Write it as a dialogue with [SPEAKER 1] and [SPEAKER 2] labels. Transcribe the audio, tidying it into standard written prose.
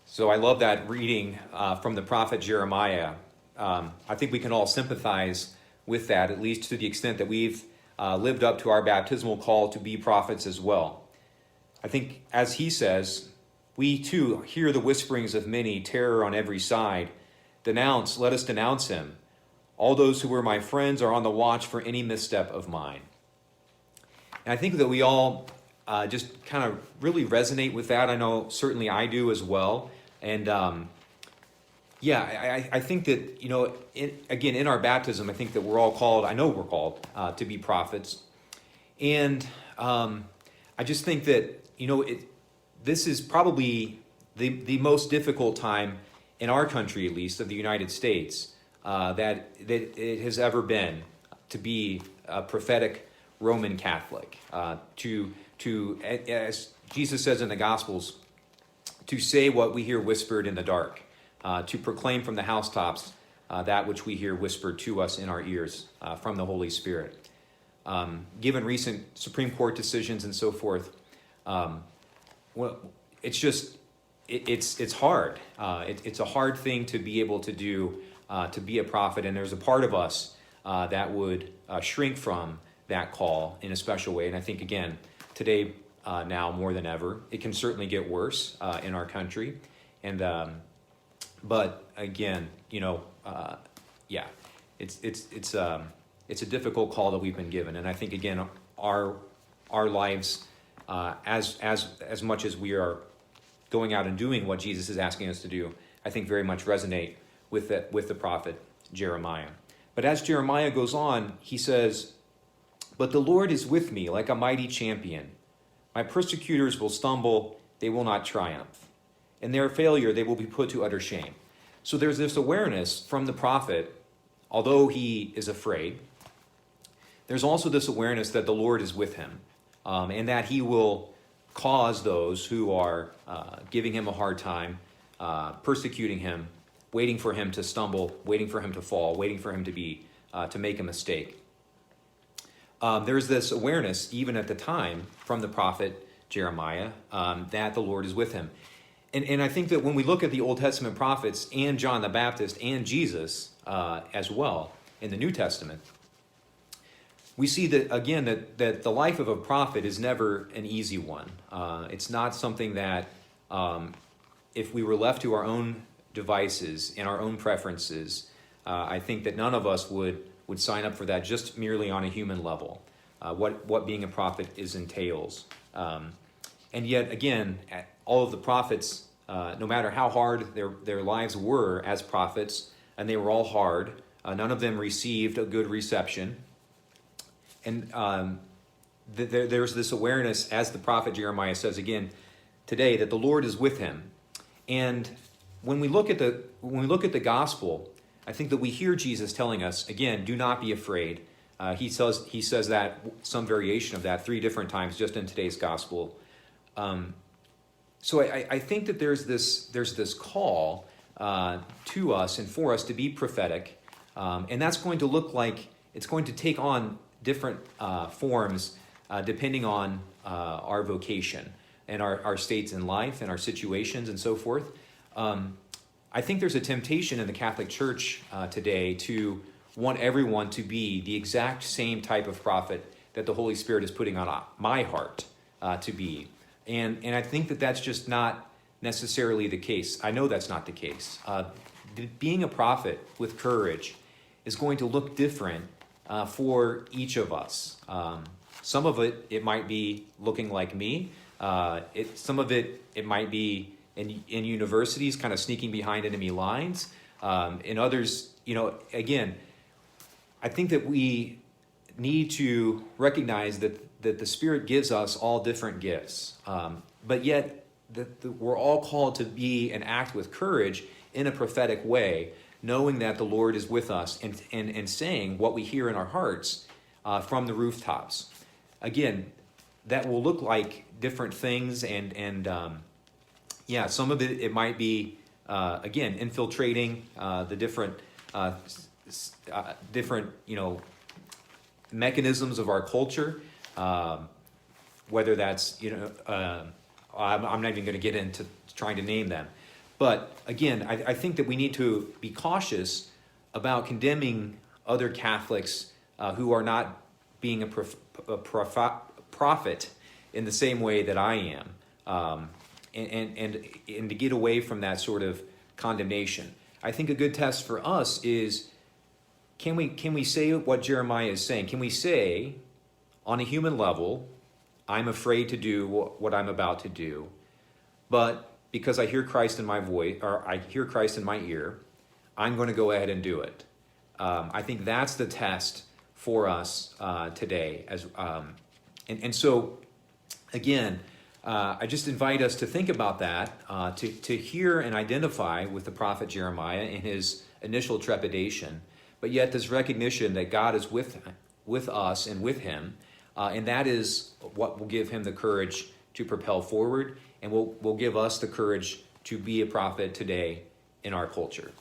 [SPEAKER 1] So I love that reading from the prophet Jeremiah. I think we can all sympathize with that, at least to the extent that we've lived up to our baptismal call to be prophets as well. I think, as he says, we too hear the whisperings of many, terror on every side. Denounce, let us denounce him. All those who were my friends are on the watch for any misstep of mine. And I think that we all just kind of really resonate with that. I know certainly I do as well. And I think that, again, in our baptism, I think that we're all called, I know we're called to be prophets. And I just think that, this is probably the most difficult time in our country, at least, of the United States, that it has ever been to be a prophetic Roman Catholic, to as Jesus says in the Gospels, to say what we hear whispered in the dark, to proclaim from the housetops that which we hear whispered to us in our ears from the Holy Spirit. Given recent Supreme Court decisions and so forth, it's just, it's hard. It's a hard thing to be able to do, to be a prophet, and there's a part of us that would shrink from that call in a special way. And I think, again, today, now more than ever, it can certainly get worse in our country. And but again, it's a difficult call that we've been given. And I think, again, our lives, as much as we are going out and doing what Jesus is asking us to do, I think very much resonate with the prophet Jeremiah. But as Jeremiah goes on, he says, "But the Lord is with me like a mighty champion. My persecutors will stumble, they will not triumph. In their failure, they will be put to utter shame." So there's this awareness from the prophet, although he is afraid, there's also this awareness that the Lord is with him, and that he will cause those who are giving him a hard time, persecuting him, waiting for him to stumble, waiting for him to fall, waiting for him to make a mistake. There's this awareness, even at the time, from the prophet Jeremiah, that the Lord is with him. And I think that when we look at the Old Testament prophets and John the Baptist and Jesus as well in the New Testament, we see that, again, that the life of a prophet is never an easy one. It's not something that, if we were left to our own devices and our own preferences, I think that none of us would sign up for that just merely on a human level, what being a prophet entails. And yet, again, all of the prophets, no matter how hard their lives were as prophets, and they were all hard, none of them received a good reception. And there's this awareness, as the prophet Jeremiah says again today, that the Lord is with him. And when we look at the gospel, I think that we hear Jesus telling us, again, do not be afraid. He says that, some variation of that, 3 different times just in today's gospel. So I think that there's this call to us and for us to be prophetic, and that's going to look like, it's going to take on different forms depending on our vocation and our states in life and our situations and so forth. I think there's a temptation in the Catholic Church today to want everyone to be the exact same type of prophet that the Holy Spirit is putting on my heart to be. And I think that that's just not necessarily the case. I know that's not the case. Being a prophet with courage is going to look different for each of us. Some of it might be looking like me. Some of it might be in universities, kind of sneaking behind enemy lines. In others, again, I think that we need to recognize that the Spirit gives us all different gifts, but yet we're all called to be and act with courage in a prophetic way, knowing that the Lord is with us and saying what we hear in our hearts from the rooftops. Again, that will look like different things, and some of it might be, again, infiltrating the different mechanisms of our culture, whether that's, I'm not even going to get into trying to name them. But again, I think that we need to be cautious about condemning other Catholics who are not being a prophet in the same way that I am, and to get away from that sort of condemnation. I think a good test for us is, can we say what Jeremiah is saying? Can we say, on a human level, I'm afraid to do what I'm about to do, but because I hear Christ in my voice, or I hear Christ in my ear, I'm going to go ahead and do it. I think that's the test for us today. So, again, I just invite us to think about that, to hear and identify with the prophet Jeremiah in his initial trepidation, but yet this recognition that God is with us and with him, and that is what will give him the courage to propel forward, and will give us the courage to be a prophet today in our culture.